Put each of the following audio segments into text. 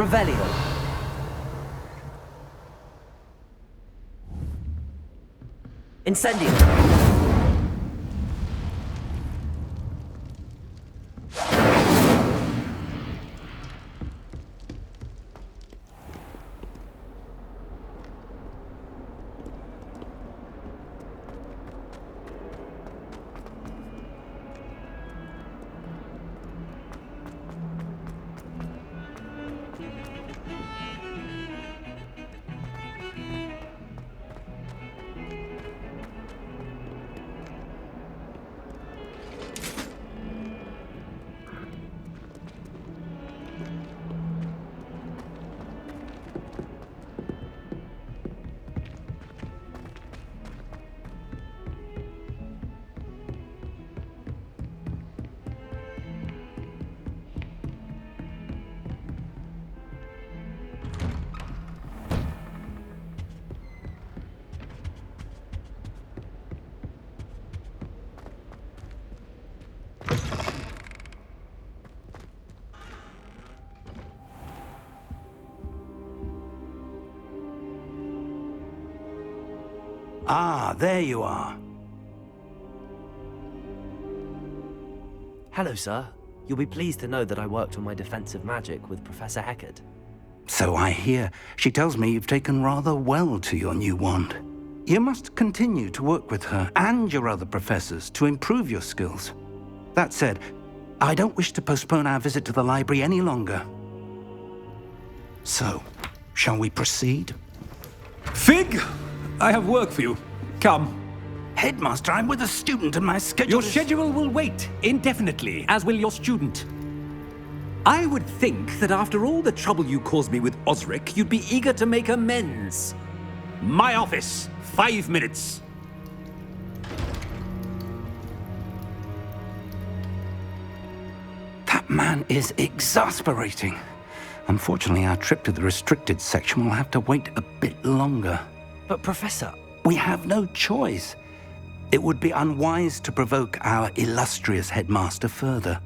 Revelio. Incendio. Ah, there you are. Hello, sir. You'll be pleased to know that I worked on my defensive magic with Professor Heckard. So I hear. She tells me you've taken rather well to your new wand. You must continue to work with her and your other professors to improve your skills. That said, I don't wish to postpone our visit to the library any longer. So, shall we proceed? Fig! I have work for you. Come. Headmaster, I'm with a student and my schedule Your schedule will wait indefinitely, as will your student. I would think that after all the trouble you caused me with Osric, you'd be eager to make amends. My office, 5 minutes. That man is exasperating. Unfortunately, our trip to the restricted section will have to wait a bit longer. But, Professor... We have no choice. It would be unwise to provoke our illustrious headmaster further.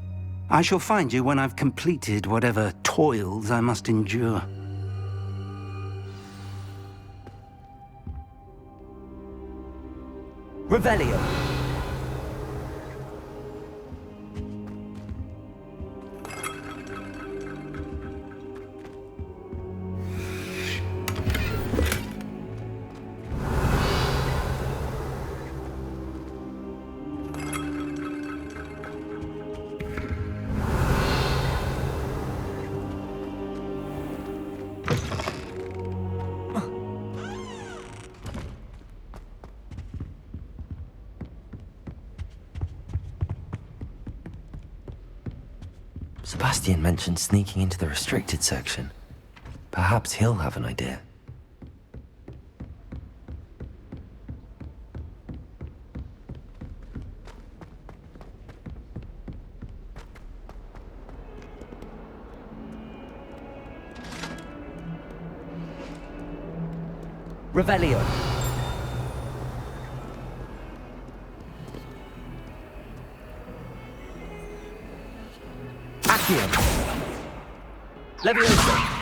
I shall find you when I've completed whatever toils I must endure. Revelio. Sebastian mentioned sneaking into the restricted section. Perhaps he'll have an idea. Revelio. Accio. Leviosa.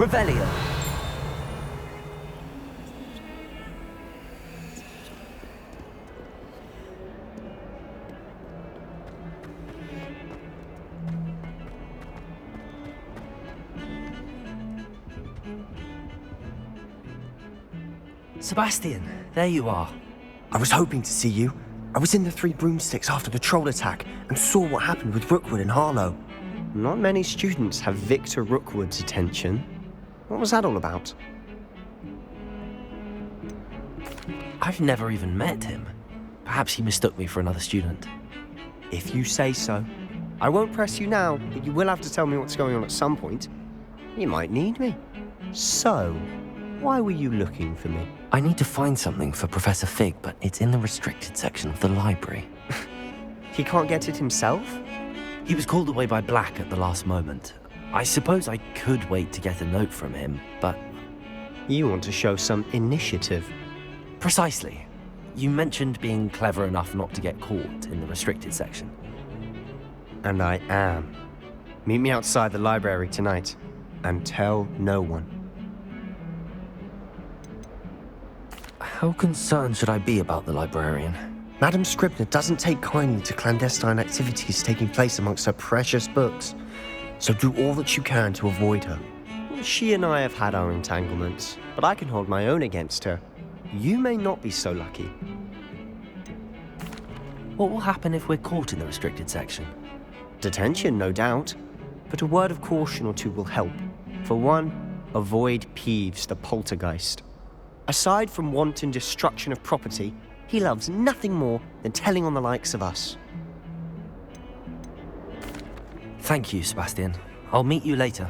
Revelio. Sebastian, there you are. I was hoping to see you. I was in the Three Broomsticks after the troll attack and saw what happened with Rookwood and Harlow. Not many students have Victor Rookwood's attention. What was that all about? I've never even met him. Perhaps he mistook me for another student. If you say so. I won't press you now, but you will have to tell me what's going on at some point. You might need me. So, why were you looking for me? I need to find something for Professor Fig, but it's in the restricted section of the library. He can't get it himself? He was called away by Black at the last moment. I suppose I could wait to get a note from him, but... You want to show some initiative. Precisely. You mentioned being clever enough not to get caught in the restricted section. And I am. Meet me outside the library tonight, and tell no one. How concerned should I be about the librarian? Madam Scribner doesn't take kindly to clandestine activities taking place amongst her precious books, so do all that you can to avoid her. She and I have had our entanglements, but I can hold my own against her. You may not be so lucky. What will happen if we're caught in the restricted section? Detention, no doubt, but a word of caution or two will help. For one, avoid Peeves the poltergeist. Aside from wanton destruction of property, he loves nothing more than telling on the likes of us. Thank you, Sebastian. I'll meet you later.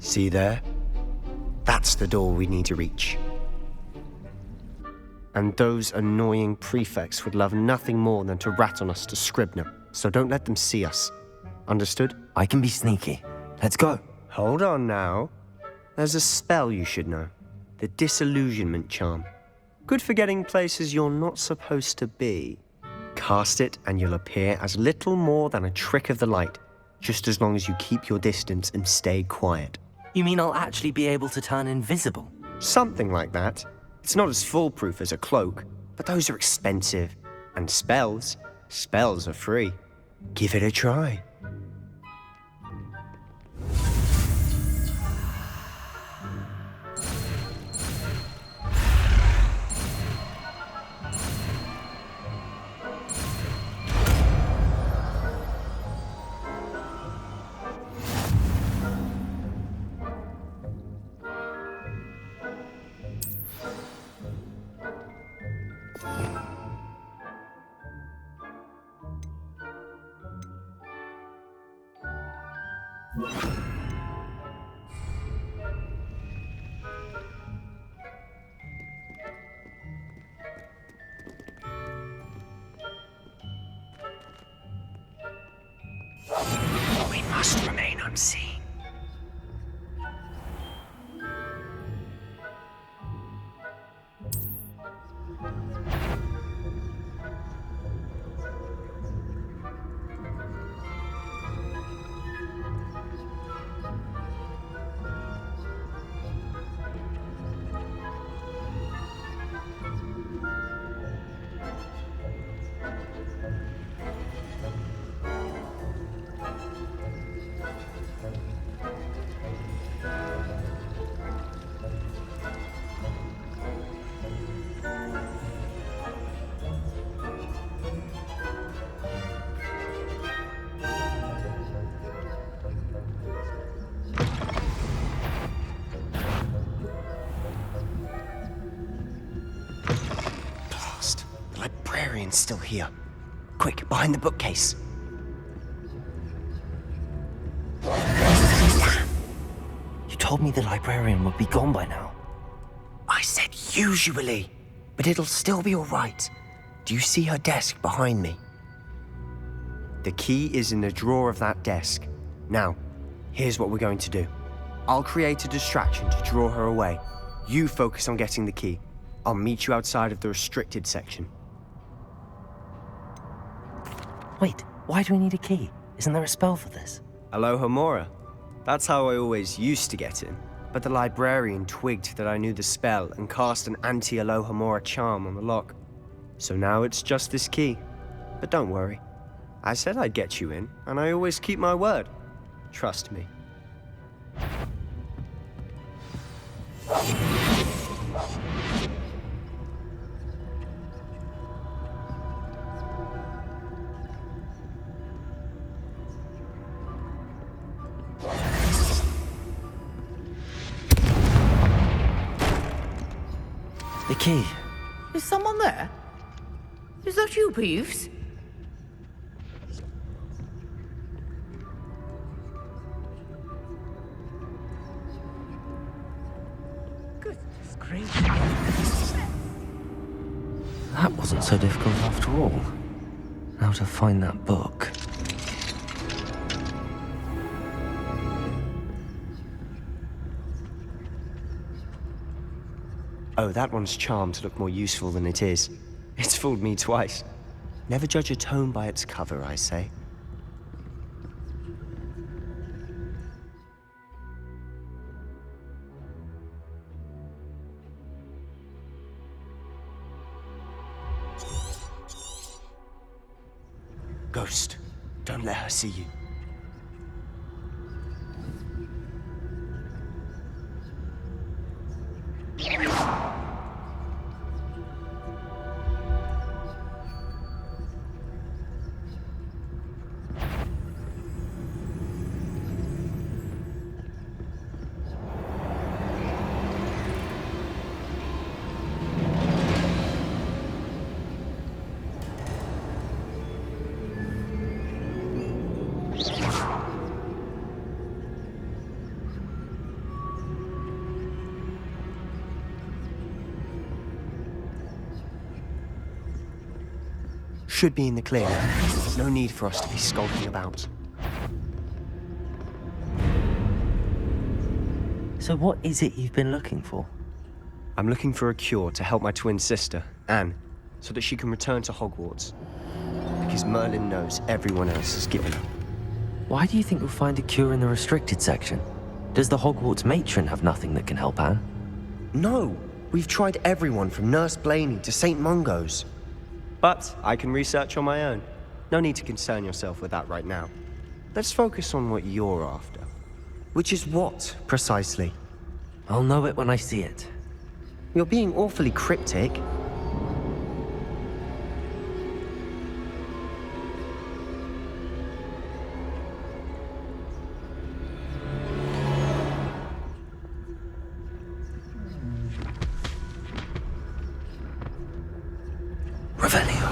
See there? That's the door we need to reach. And those annoying prefects would love nothing more than to rat on us to Scribner, so don't let them see us. Understood? I can be sneaky. Let's go. Hold on now. There's a spell you should know. The Disillusionment Charm. Good for getting places you're not supposed to be. Cast it and you'll appear as little more than a trick of the light, just as long as you keep your distance and stay quiet. You mean I'll actually be able to turn invisible? Something like that. It's not as foolproof as a cloak, but those are expensive. And spells are free. Give it a try. We must remain unseen. Still here. Quick, behind the bookcase. You told me the librarian would be gone by now. I said usually, but it'll still be all right. Do you see her desk behind me? The key is in the drawer of that desk. Now, here's what we're going to do. I'll create a distraction to draw her away. You focus on getting the key. I'll meet you outside of the restricted section. Wait, why do we need a key? Isn't there a spell for this? Aloha Mora. That's how I always used to get in. but the librarian twigged that I knew the spell and cast an anti-Alohomora charm on the lock. So now it's just this key. But don't worry. I said I'd get you in, and I always keep my word. Trust me. The key. Is someone there? Is that you, Peeves? Goodness gracious. That wasn't so difficult after all. Now to find that book. Oh, that one's charmed to look more useful than it is. It's fooled me twice. Never judge a tome by its cover, I say. Ghost, don't let her see you. Should be in the clear. No need for us to be skulking about. So what is it you've been looking for? I'm looking for a cure to help my twin sister, Anne, so that she can return to Hogwarts. Because Merlin knows everyone else has given up. Why do you think you'll find a cure in the restricted section? Does the Hogwarts matron have nothing that can help Anne? No! We've tried everyone from Nurse Blaney to St. Mungo's. But I can research on my own. No need to concern yourself with that right now. Let's focus on what you're after. Which is what, precisely? I'll know it when I see it. You're being awfully cryptic. Revelio.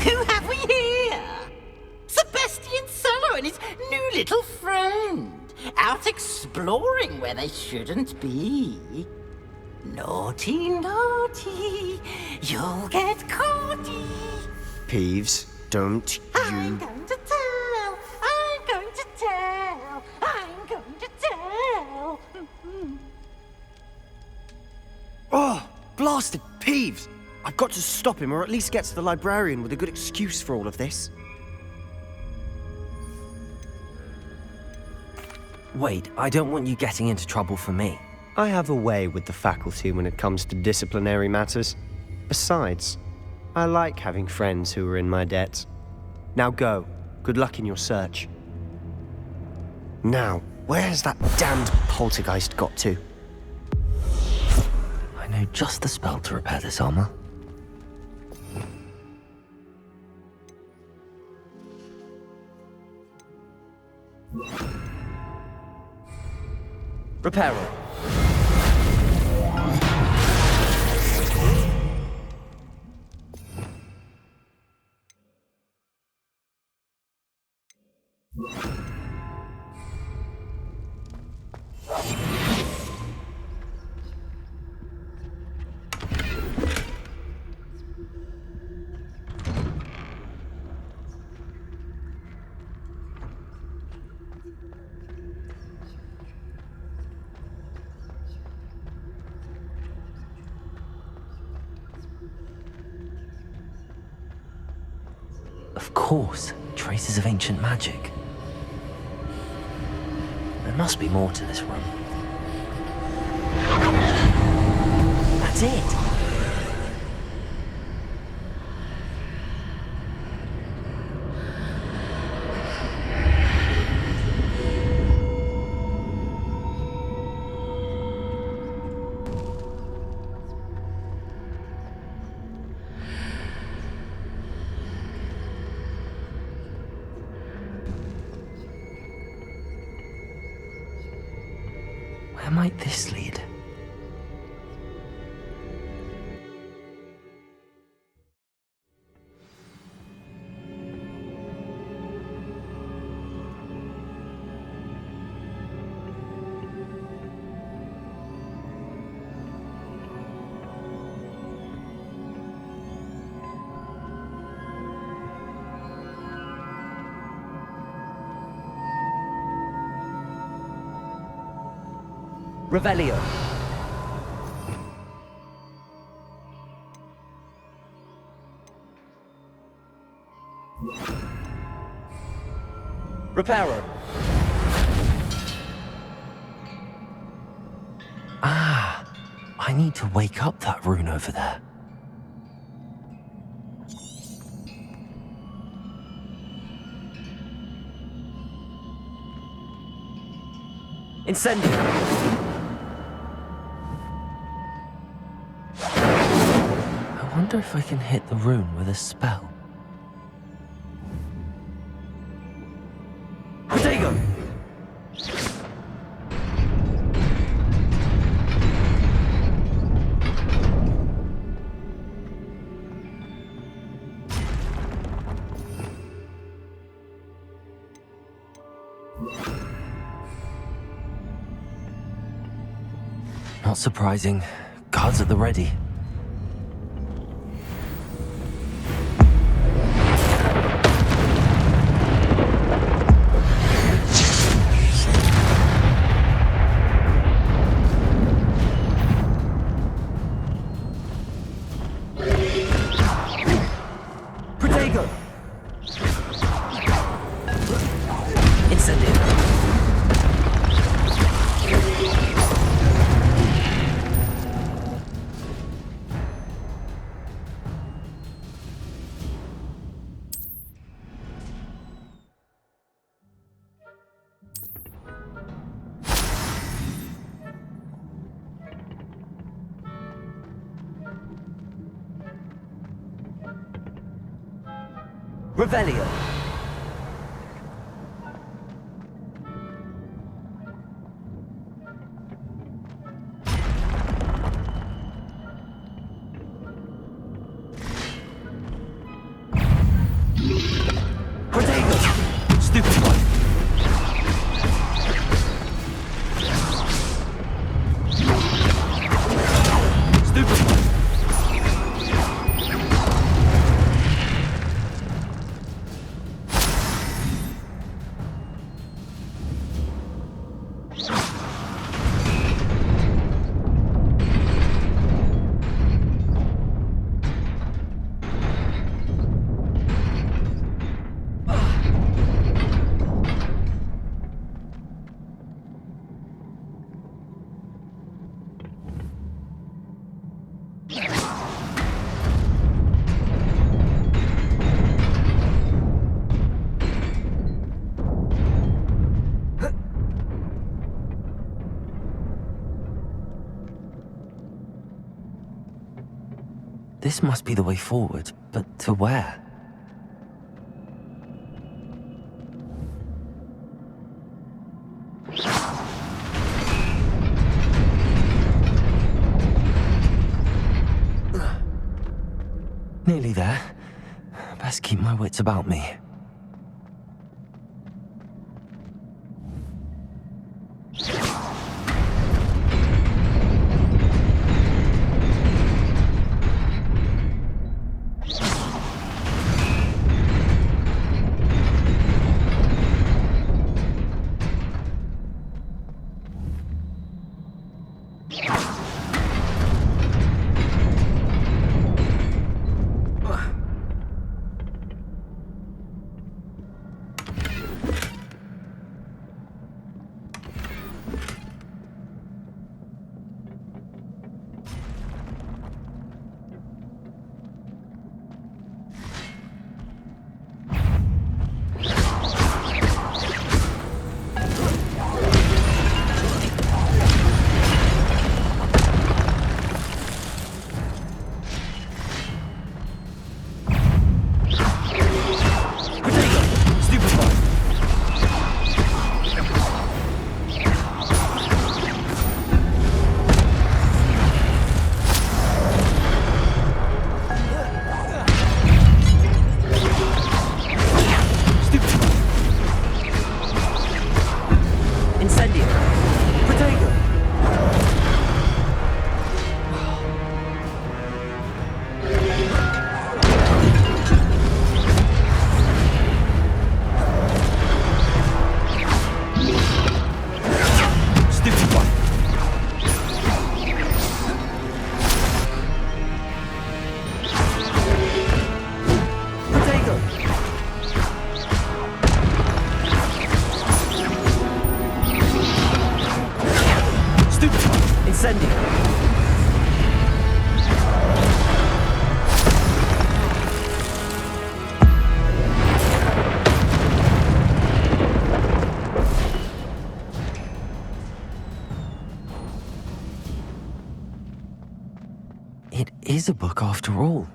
Who have we here? Sebastian Cello and his new little friend, out exploring where they shouldn't be. Naughty, naughty, you'll get caughty. Peeves, don't I'm you... going to tell, I'm going to tell, I'm going to tell. Oh, blasted Peeves! I've got to stop him, or at least get to the librarian with a good excuse for all of this. Wait, I don't want you getting into trouble for me. I have a way with the faculty when it comes to disciplinary matters. Besides, I like having friends who are in my debt. Now go. Good luck in your search. Now, where has that damned poltergeist got to? I know just the spell to repair this armor. Reparo. Of course, traces of ancient magic. There must be more to this room. That's it! Where might this lead? Revelio. Reparo. Ah, I need to wake up that rune over there. Incendio. I wonder if I can hit the rune with a spell. Diagon! Not surprising. Guards at the ready. Protego! Incendio. Revelio. Protego. Stupid one. Stupid one. This must be the way forward, but to where? Nearly there. Best keep my wits about me. is a book after all.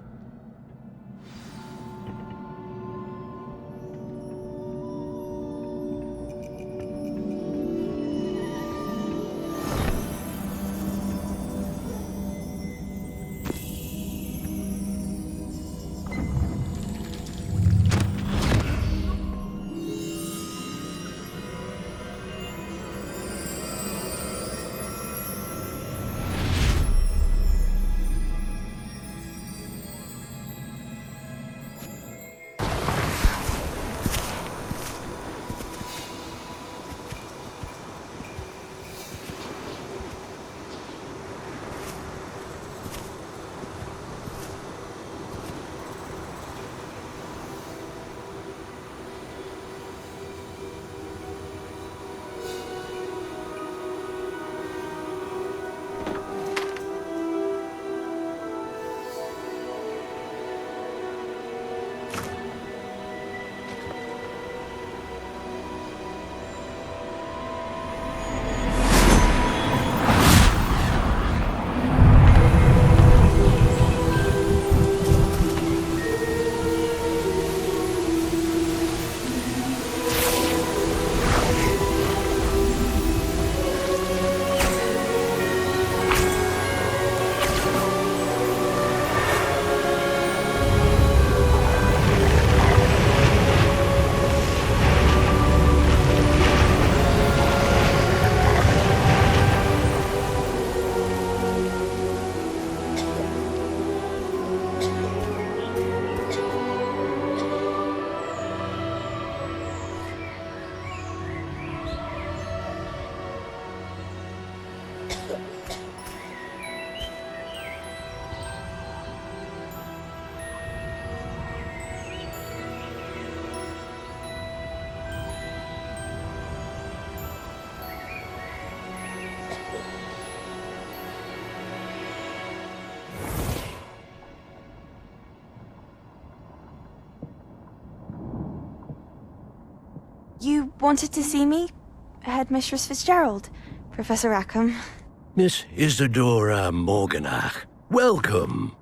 You wanted to see me? Headmistress Fitzgerald? Professor Rackham? Miss Isadora Morganach, welcome.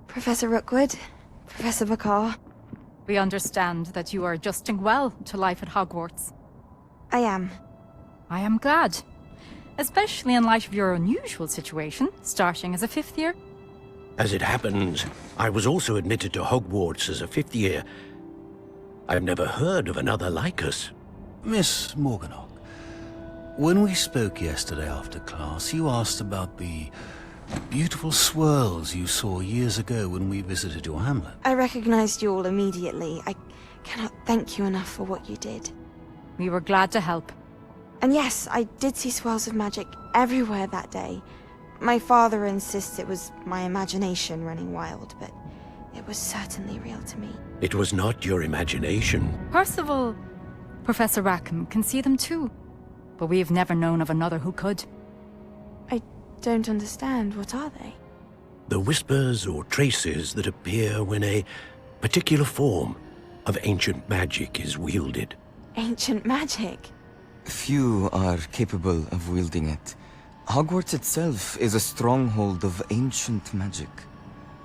Professor Rookwood? Professor Bakar? We understand that you are adjusting well to life at Hogwarts. I am. I am glad. Especially in light of your unusual situation, starting as a 5th year. As it happens, I was also admitted to Hogwarts as a 5th year. I've never heard of another like us. Miss Morganach, when we spoke yesterday after class, you asked about the beautiful swirls you saw years ago when we visited your hamlet. I recognized you all immediately. I cannot thank you enough for what you did. We were glad to help. And yes, I did see swirls of magic everywhere that day. My father insists it was my imagination running wild, but it was certainly real to me. It was not your imagination. Percival, Professor Rackham can see them too. But we have never known of another who could. I don't understand. What are they? The whispers or traces that appear when a particular form of ancient magic is wielded. Ancient magic? Few are capable of wielding it. Hogwarts itself is a stronghold of ancient magic.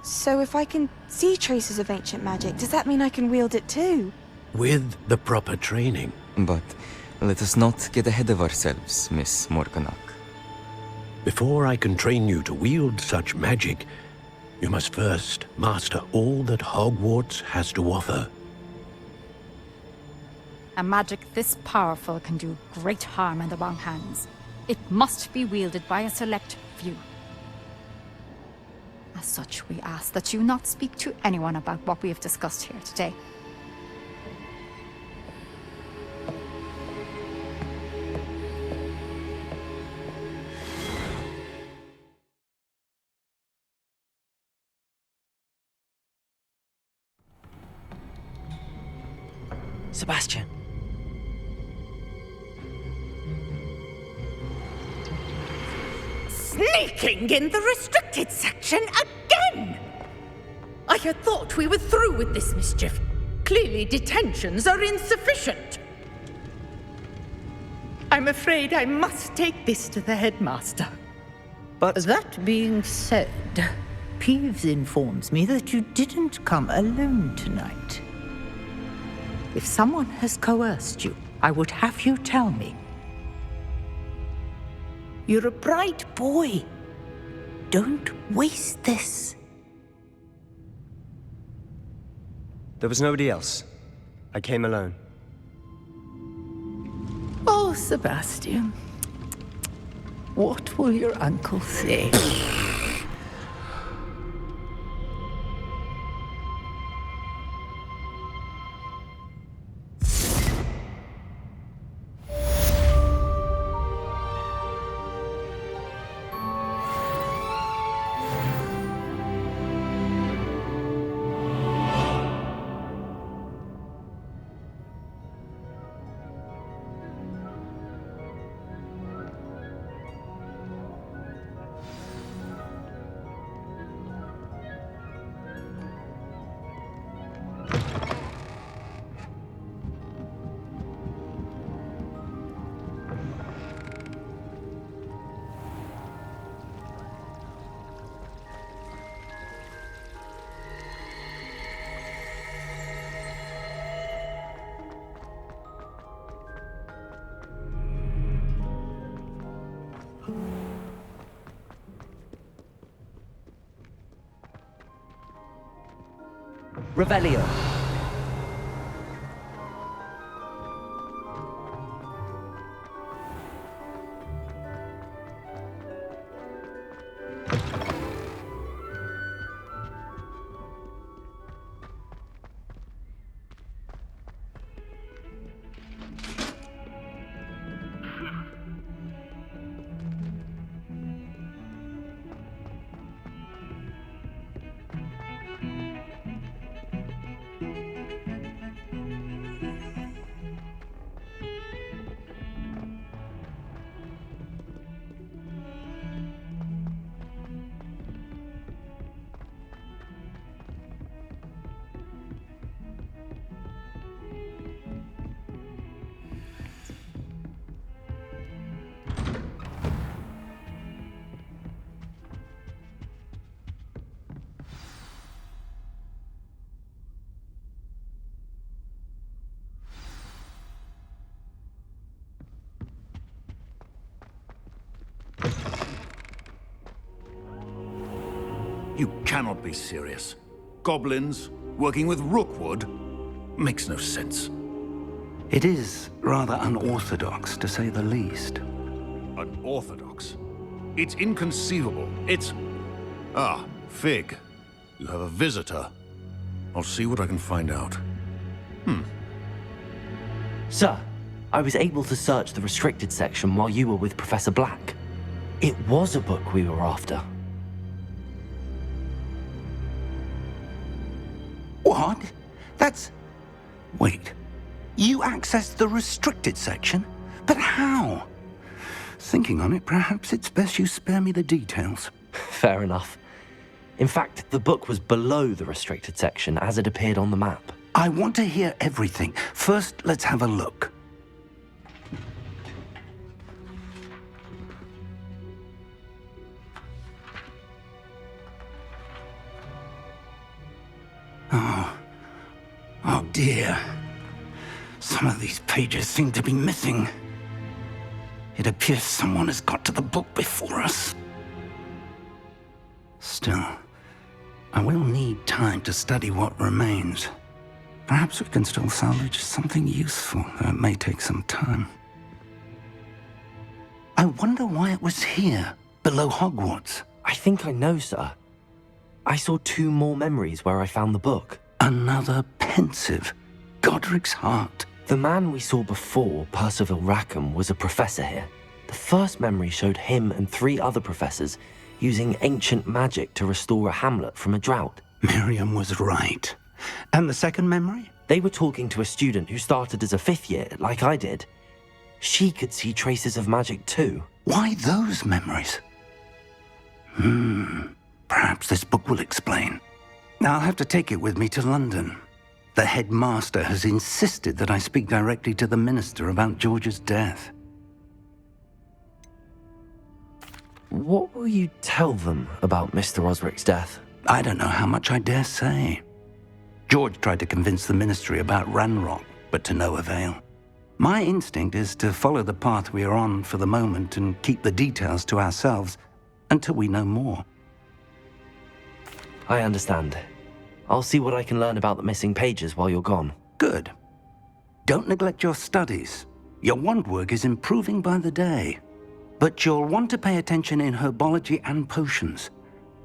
So if I can see traces of ancient magic, does that mean I can wield it too? With the proper training. But let us not get ahead of ourselves, Miss Morganach. Before I can train you to wield such magic, you must first master all that Hogwarts has to offer. A magic this powerful can do great harm in the wrong hands. It must be wielded by a select few. As such, we ask that you not speak to anyone about what we have discussed here today. Sebastian. Sneaking in the restricted section again! I had thought we were through with this mischief. Clearly detentions are insufficient. I'm afraid I must take this to the headmaster. But That being said, Peeves informs me that you didn't come alone tonight. If someone has coerced you, I would have you tell me. You're a bright boy. Don't waste this. There was nobody else. I came alone. Oh, Sebastian. What will your uncle say? Revelio. You cannot be serious. Goblins working with Rookwood makes no sense. It is rather unorthodox, to say the least. Unorthodox? It's inconceivable. It's... Ah, Fig. You have a visitor. I'll see what I can find out. Sir, I was able to search the restricted section while you were with Professor Black. It was a book we were after. What? That's... Wait. You accessed the restricted section? But how? Thinking on it, perhaps it's best you spare me the details. Fair enough. In fact, the book was below the restricted section as it appeared on the map. I want to hear everything. First, let's have a look. Oh dear. Some of these pages seem to be missing. It appears someone has got to the book before us. Still, I will need time to study what remains. Perhaps we can still salvage something useful, though it may take some time. I wonder why it was here, below Hogwarts. I think I know, sir. I saw 2 more memories where I found the book. Another pensive. Godric's heart. The man we saw before, Percival Rackham, was a professor here. The first memory showed him and 3 other professors using ancient magic to restore a hamlet from a drought. Miriam was right. And the second memory? They were talking to a student who started as a 5th year, like I did. She could see traces of magic too. Why those memories? Perhaps this book will explain. I'll have to take it with me to London. The headmaster has insisted that I speak directly to the minister about George's death. What will you tell them about Mr. Osric's death? I don't know how much I dare say. George tried to convince the Ministry about Ranrock, but to no avail. My instinct is to follow the path we are on for the moment and keep the details to ourselves until we know more. I understand. I'll see what I can learn about the missing pages while you're gone. Good. Don't neglect your studies. Your wand work is improving by the day. But you'll want to pay attention in herbology and potions.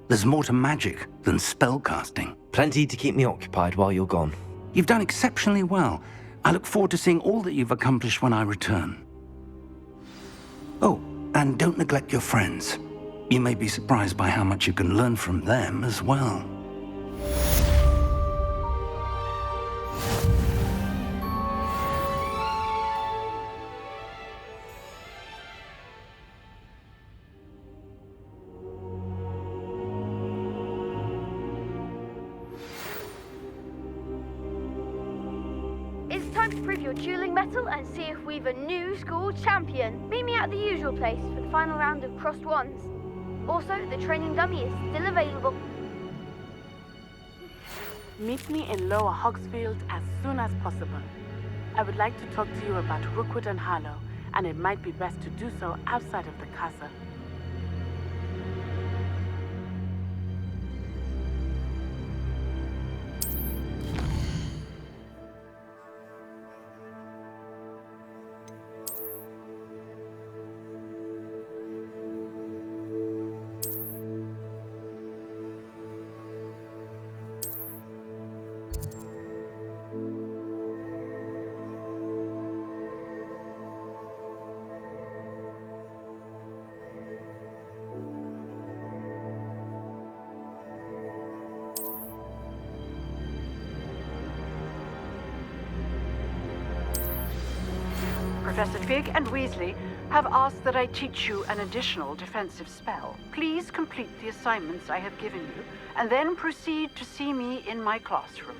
There's more to magic than spellcasting. Plenty to keep me occupied while you're gone. You've done exceptionally well. I look forward to seeing all that you've accomplished when I return. Oh, and don't neglect your friends. You may be surprised by how much you can learn from them as well. It's time to prove your dueling mettle and see if we've a new school champion. Meet me at the usual place for the final round of crossed wands. Also, the training dummy is still available. Meet me in Lower Hogsmeade as soon as possible. I would like to talk to you about Rookwood and Harlow, and it might be best to do so outside of the castle. Professor Fig and Weasley have asked that I teach you an additional defensive spell. Please complete the assignments I have given you, and then proceed to see me in my classroom.